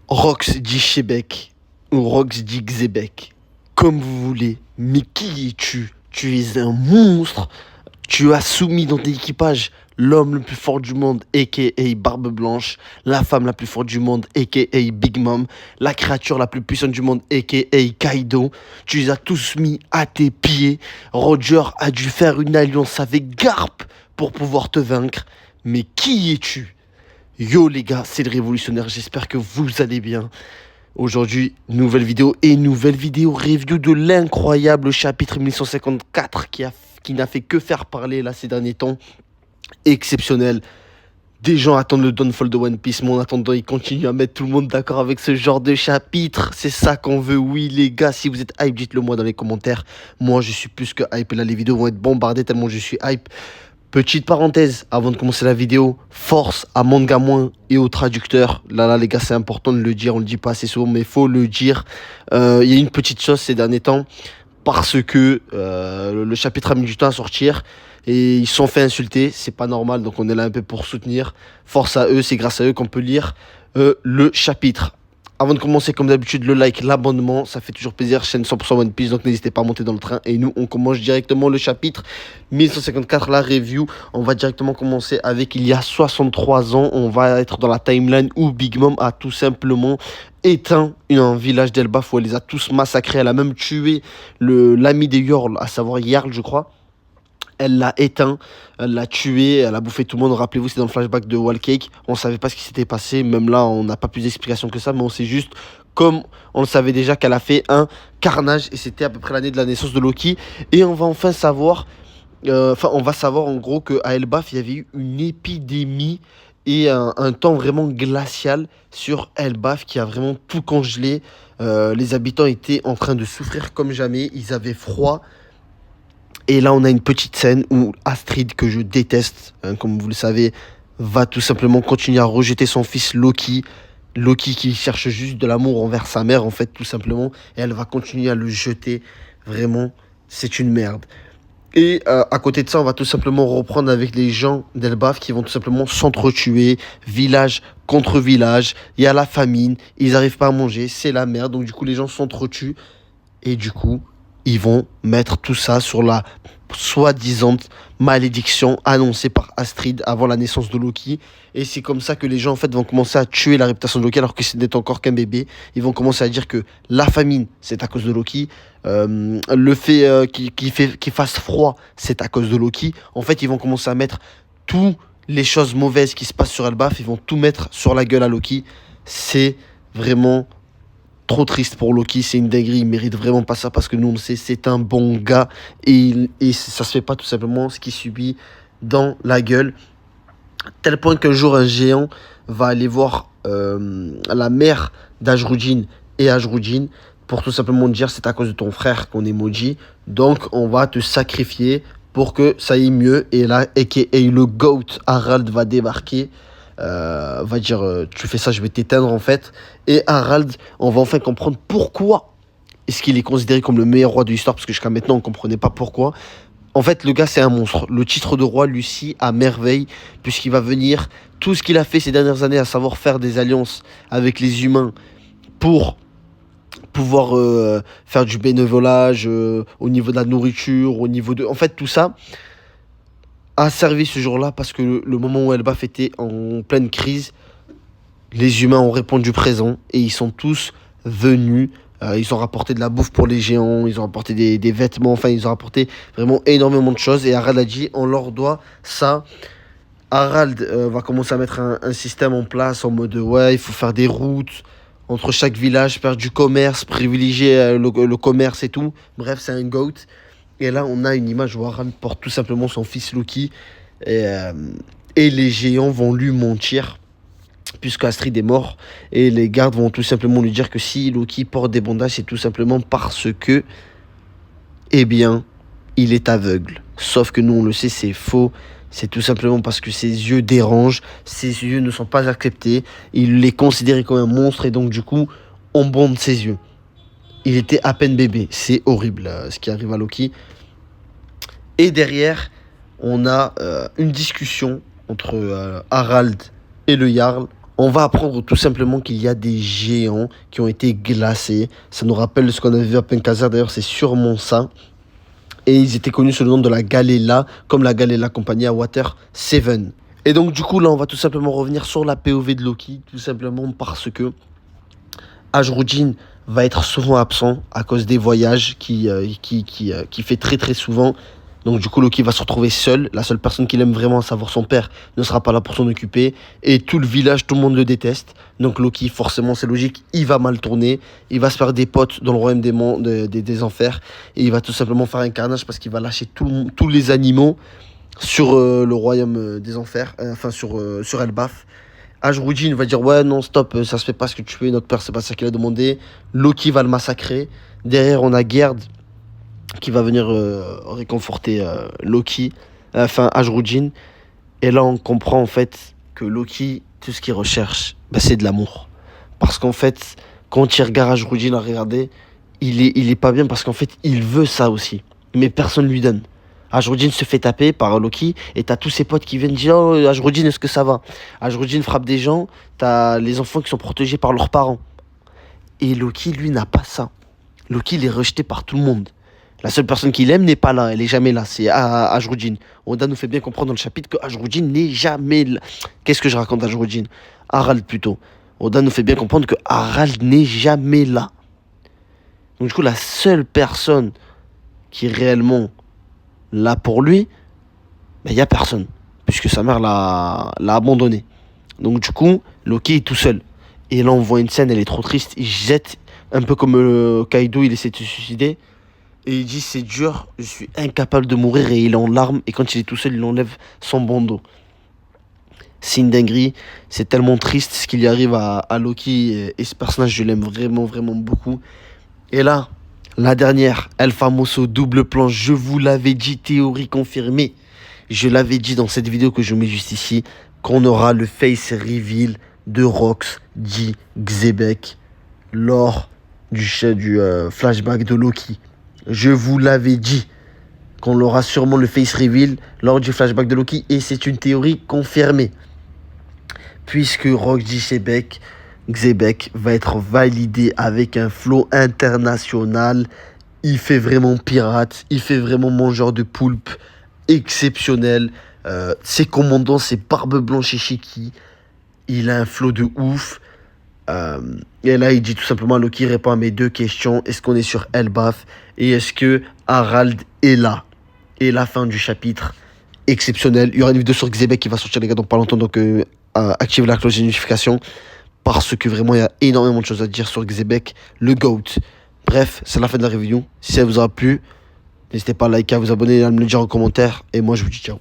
Rox dit Shebeck ou Rox dit Xebec, comme vous voulez. Mais qui es-tu? Tu es un monstre. Tu as soumis dans ton équipage l'homme le plus fort du monde, a.k.a. Barbe Blanche, la femme la plus forte du monde, a.k.a. Big Mom, la créature la plus puissante du monde, a.k.a. Kaido. Tu les as tous mis à tes pieds. Roger a dû faire une alliance avec Garp pour pouvoir te vaincre. Mais qui es-tu? Yo les gars, c'est le révolutionnaire, j'espère que vous allez bien. Aujourd'hui, nouvelle vidéo review de l'incroyable chapitre 1154 qui n'a fait que faire parler là ces derniers temps. Exceptionnel. Des gens attendent le downfall de One Piece, mais en attendant, ils continuent à mettre tout le monde d'accord avec ce genre de chapitre. C'est ça qu'on veut, oui les gars. Si vous êtes hype, dites-le moi dans les commentaires. Moi, je suis plus que hype. Et là, les vidéos vont être bombardées tellement je suis hype. Petite parenthèse, avant de commencer la vidéo, force à Mangamoin et aux traducteurs. Là, les gars, c'est important de le dire, on le dit pas assez souvent, mais il faut le dire. Il y a une petite chose ces derniers temps, parce que le chapitre a mis du temps à sortir, et ils se sont fait insulter, c'est pas normal, donc on est là un peu pour soutenir. Force à eux, c'est grâce à eux qu'on peut lire le chapitre. Avant de commencer, comme d'habitude, le like, l'abonnement, ça fait toujours plaisir. Chaîne 100% One Piece, donc n'hésitez pas à monter dans le train. Et nous, on commence directement le chapitre 1154, la review. On va directement commencer avec il y a 63 ans. On va être dans la timeline où Big Mom a tout simplement éteint un village d'Elbaf où elle les a tous massacrés. Elle a même tué l'ami des Yorl, à savoir Jarl, je crois. Elle l'a éteint, elle l'a tué, elle a bouffé tout le monde. Rappelez-vous, c'est dans le flashback de Wall Cake. On ne savait pas ce qui s'était passé. Même là, on n'a pas plus d'explications que ça. Mais on sait juste, comme on le savait déjà, qu'elle a fait un carnage. Et c'était à peu près l'année de la naissance de Loki. Et on va enfin savoir, on va savoir en gros qu'à Elbaf, il y avait eu une épidémie et un temps vraiment glacial sur Elbaf qui a vraiment tout congelé. Les habitants étaient en train de souffrir comme jamais. Ils avaient froid. Et là, on a une petite scène où Astrid, que je déteste, hein, comme vous le savez, va tout simplement continuer à rejeter son fils Loki. Loki qui cherche juste de l'amour envers sa mère, en fait, tout simplement. Et elle va continuer à le jeter. Vraiment, c'est une merde. Et à côté de ça, on va tout simplement reprendre avec les gens d'Elbaf qui vont tout simplement s'entretuer, village contre village. Il y a la famine, ils n'arrivent pas à manger, c'est la merde. Donc du coup, les gens s'entretuent. Et du coup, ils vont mettre tout ça sur la soi-disant malédiction annoncée par Astrid avant la naissance de Loki. Et c'est comme ça que les gens en fait vont commencer à tuer la réputation de Loki alors que ce n'est encore qu'un bébé. Ils vont commencer à dire que la famine, c'est à cause de Loki. Le fait qu'il fasse froid, c'est à cause de Loki. En fait, ils vont commencer à mettre toutes les choses mauvaises qui se passent sur Elbaf. Ils vont tout mettre sur la gueule à Loki. C'est vraiment trop triste pour Loki, c'est une dinguerie, il mérite vraiment pas ça parce que nous on le sait, c'est un bon gars et ça se fait pas tout simplement ce qu'il subit dans la gueule. Tel point qu'un jour un géant va aller voir la mère d'Ajrudin et Ajrudin pour tout simplement dire c'est à cause de ton frère qu'on est maudit, donc on va te sacrifier pour que ça aille mieux. Et là, a.k.a. le GOAT Harald va débarquer. Va dire tu fais ça, je vais t'éteindre en fait. Et Harald, on va enfin comprendre pourquoi est-ce qu'il est considéré comme le meilleur roi de l'histoire, parce que jusqu'à maintenant on comprenait pas pourquoi. En fait, le gars c'est un monstre. Le titre de roi lui scie à merveille, puisqu'il va venir tout ce qu'il a fait ces dernières années, à savoir faire des alliances avec les humains pour pouvoir faire du bénévolage au niveau de la nourriture, au niveau de, en fait tout ça a servi ce jour-là parce que le moment où Elbaf était en pleine crise, les humains ont répondu présent et ils sont tous venus. Ils ont rapporté de la bouffe pour les géants, ils ont rapporté des vêtements, enfin ils ont rapporté vraiment énormément de choses. Et Harald a dit, on leur doit ça. Harald va commencer à mettre un système en place en mode ouais, il faut faire des routes entre chaque village, faire du commerce, privilégier le commerce et tout. Bref, c'est un GOAT. Et là, on a une image où Harald porte tout simplement son fils Loki. Et les géants vont lui mentir, puisque Astrid est mort. Et les gardes vont tout simplement lui dire que si Loki porte des bandages, c'est tout simplement parce que, eh bien, il est aveugle. Sauf que nous, on le sait, c'est faux. C'est tout simplement parce que ses yeux dérangent. Ses yeux ne sont pas acceptés. Il est considéré comme un monstre et donc, du coup, on bande ses yeux. Il était à peine bébé. C'est horrible ce qui arrive à Loki. Et derrière, on a une discussion entre Harald et le Jarl On va apprendre tout simplement qu'il y a des géants qui ont été glacés. Ça nous rappelle ce qu'on avait vu à Penkazar, d'ailleurs c'est sûrement ça. Et ils étaient connus sous le nom de la Galela, comme la Galela Company à Water 7. Et donc du coup là on va tout simplement revenir sur la POV de Loki, tout simplement parce que Ajrudin va être souvent absent à cause des voyages qui fait très très souvent. Donc du coup Loki va se retrouver seul. La seule personne qu'il aime vraiment, à savoir son père, ne sera pas là pour s'en occuper. Et tout le village, tout le monde le déteste. Donc Loki, forcément c'est logique, il va mal tourner. Il va se faire des potes dans le royaume des enfers. Et il va tout simplement faire un carnage parce qu'il va lâcher tous les animaux sur le royaume des enfers. Enfin sur Elbaf. Ajrudin va dire ouais non stop, ça se fait pas ce que tu fais, notre père c'est pas ça qu'il a demandé. Loki va le massacrer. Derrière on a Gerd qui va venir réconforter Loki, enfin Ajrudin. Et là on comprend en fait que Loki, tout ce qu'il recherche, bah, c'est de l'amour. Parce qu'en fait, quand il regarde Ajrudin à regarder, il est pas bien parce qu'en fait il veut ça aussi. Mais personne lui donne. Ajrudin se fait taper par Loki et t'as tous ses potes qui viennent dire oh Ajrudin est-ce que ça va? Ajrudin frappe des gens, t'as les enfants qui sont protégés par leurs parents. Et Loki lui n'a pas ça. Loki il est rejeté par tout le monde. La seule personne qu'il aime n'est pas là, elle est jamais là, c'est Ajrudin. Oda nous fait bien comprendre dans le chapitre que Ajrudin n'est jamais là. Qu'est-ce que je raconte Ajrudin? Harald plutôt. Oda nous fait bien comprendre que Harald n'est jamais là. Donc du coup la seule personne qui est réellement là pour lui, il n'y a personne, puisque sa mère l'a abandonné. Donc du coup, Loki est tout seul. Et là, on voit une scène, elle est trop triste. Il jette, un peu comme Kaido, il essaie de se suicider. Et il dit, c'est dur, je suis incapable de mourir. Et il est en larmes. Et quand il est tout seul, il enlève son bandeau. C'est une dinguerie. C'est tellement triste ce qui lui arrive à Loki. Et ce personnage, je l'aime vraiment, vraiment beaucoup. Et là, la dernière, El Famoso, double planche, je vous l'avais dit, théorie confirmée. Je l'avais dit dans cette vidéo que je mets juste ici, qu'on aura le face reveal de Rox, dit Xebec, lors du flashback de Loki. Je vous l'avais dit qu'on aura sûrement le face reveal lors du flashback de Loki, et c'est une théorie confirmée. Puisque Rox dit Xebec va être validé avec un flow international. Il fait vraiment pirate, il fait vraiment mangeur de poulpe exceptionnel. Ses commandants, ses barbes blanches et Shiki. Il a un flow de ouf. Et là, il dit tout simplement à Loki, répond à mes deux questions. Est-ce qu'on est sur Elbaf? Et est-ce que Harald est là? Et la fin du chapitre, exceptionnel. Il y aura une vidéo sur Xebec qui va sortir, les gars, dans pas longtemps. Donc, activez la cloche de notification. Parce que vraiment, il y a énormément de choses à dire sur Xebec, le GOAT. Bref, c'est la fin de la review. Si ça vous a plu, n'hésitez pas à liker, à vous abonner et à me le dire en commentaire. Et moi, je vous dis ciao.